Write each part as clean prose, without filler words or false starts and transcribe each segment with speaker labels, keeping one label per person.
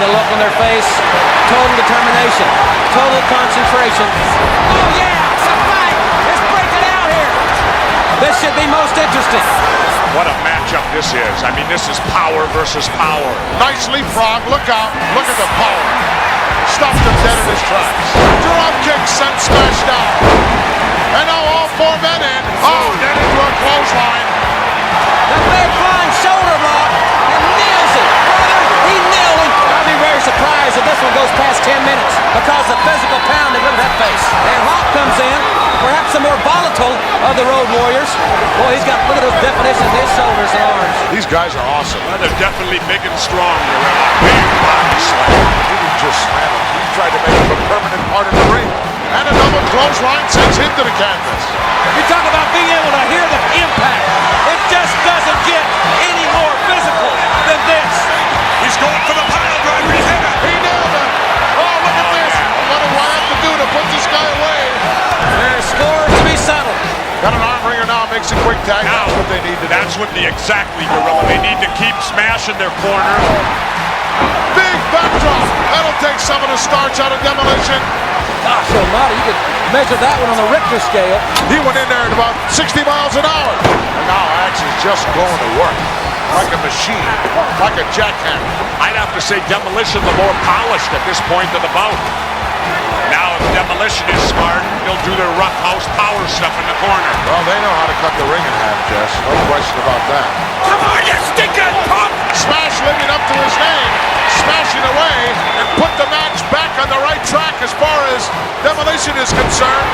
Speaker 1: the look on their face. Total determination. Total concentration. Oh, yeah! It's a fight! It's breaking out here! This should be most interesting.
Speaker 2: What a matchup this is. I mean, this is power versus power.
Speaker 3: Nice leapfrog. Look out. Look at the power. Stopped him dead in his tracks. Drop kick sent Smash down. And now all four men in. Oh, then into a clothesline.
Speaker 1: The big flying shoulder block and nails it. Brother, he nailed him. I'll be very surprised if this one goes past 10 minutes because the physical pounding of that face. And Hawk comes in, perhaps the more volatile of the Road Warriors. Boy, he's got, look at those definitions in his shoulders and arms.
Speaker 3: These guys are awesome.
Speaker 2: Well, they're definitely big and strong. Big body slam.
Speaker 3: He didn't just slam him. He tried to make him a permanent part of the ring. And a double clothesline sends him to the canvas.
Speaker 1: You talk about being able to hear the impact. It just doesn't get any more physical than this.
Speaker 2: He's going for the pile driver. He hit it.
Speaker 3: He nailed him. Oh, look at this.
Speaker 2: Yeah.
Speaker 3: What do I have to do to put this guy away?
Speaker 1: There's scores to be settled.
Speaker 3: Got an arm ringer now. Makes a quick tag.
Speaker 2: Now,
Speaker 3: That's what they need to do.
Speaker 2: That's what exactly, Gorilla. They need to keep smashing their corner.
Speaker 3: Big backdrop. That'll take some of the starch out of Demolition.
Speaker 1: Gosh almighty, you could measure that one on the Richter scale.
Speaker 3: He went in there at about 60 miles an hour. And now Axe is just going to work. Like a machine. Like a jackhammer.
Speaker 2: I'd have to say Demolition the more polished at this point of the bout. Now, if Demolition is smart, he'll do their roughhouse power stuff in the corner.
Speaker 3: Well, they know how to cut the ring in half, Jess. No question about that.
Speaker 2: Come on, you stinking punk!
Speaker 3: Smash living up to his name. Smashing away and put the match back on the right track as far as Demolition is concerned.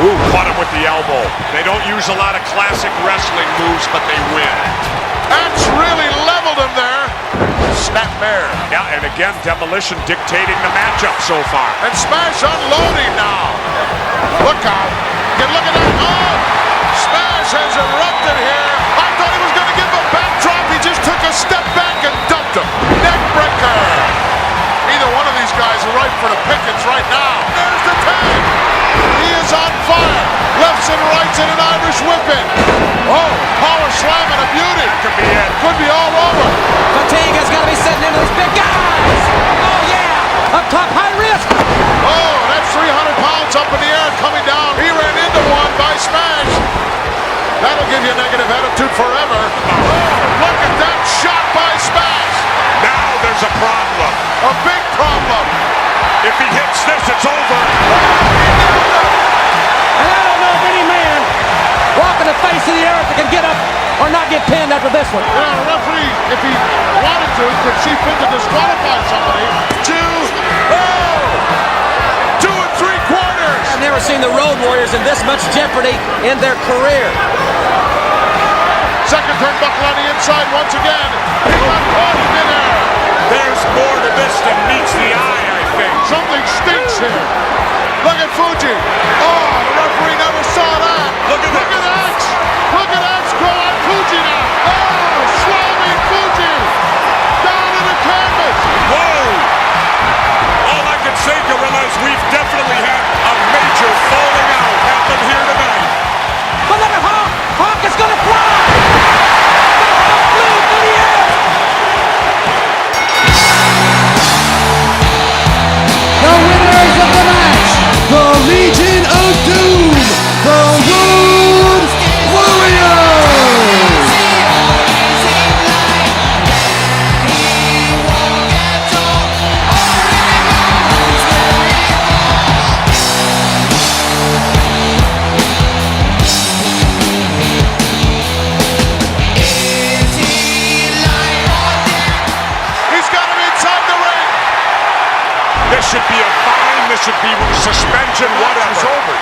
Speaker 2: Ooh, caught him with the elbow. They don't use a lot of classic wrestling moves, but they win.
Speaker 3: Axe really leveled him there. Snap bear.
Speaker 2: Yeah, and again, Demolition dictating the matchup so far.
Speaker 3: And Smash unloading now. Look out. You can look at that. Oh! Smash has erupted here. I thought he was going to give him a backdrop. He just took a step back and dumped him. Neckbreaker. Either one of these guys are ripe for the pickings right now. There's the tag. He is on fire. Lefts and rights and an Irish whipping. Oh, power slam and a beauty.
Speaker 2: That could be it.
Speaker 3: Could be all over.
Speaker 1: Fatigue has got to be setting into these big guys. Oh, yeah. Up top, high risk.
Speaker 3: Oh, that's 300 pounds up in the air coming down. He ran into one by Smash. That'll give you a negative attitude forever. Oh, look at that shot by Smash.
Speaker 2: Now there's a problem.
Speaker 3: A big problem.
Speaker 2: If he hits this, it's over.
Speaker 1: And I don't know of any man walking the face of the earth that can get up or not get pinned after this one.
Speaker 3: You know, the referee, if he wanted to, could see fit to disqualify somebody. 2 3/4.
Speaker 1: I've never seen the Road Warriors in this much jeopardy in their career.
Speaker 3: Second turnbuckle on the inside once again. He got caught in midair.
Speaker 2: There's more to this than meets the eye, I think.
Speaker 3: Something stinks here. Look at Fuji. Oh, the referee never saw that.
Speaker 2: Look at
Speaker 3: Axe. Look at Axe go on Fuji now. Oh, slamming Fuji. Down to the canvas.
Speaker 2: Whoa! All I can say, Gorilla, is we've definitely had a major falling out happen here tonight.
Speaker 1: But look at Hawk. Hawk is going to fly. Hawk flew through the air.
Speaker 4: The winners of the match, the Legion of Doom, the Road Warriors!
Speaker 3: He's got him inside the ring.
Speaker 2: This should be a fine. This should be suspension, whatever.
Speaker 3: It's over.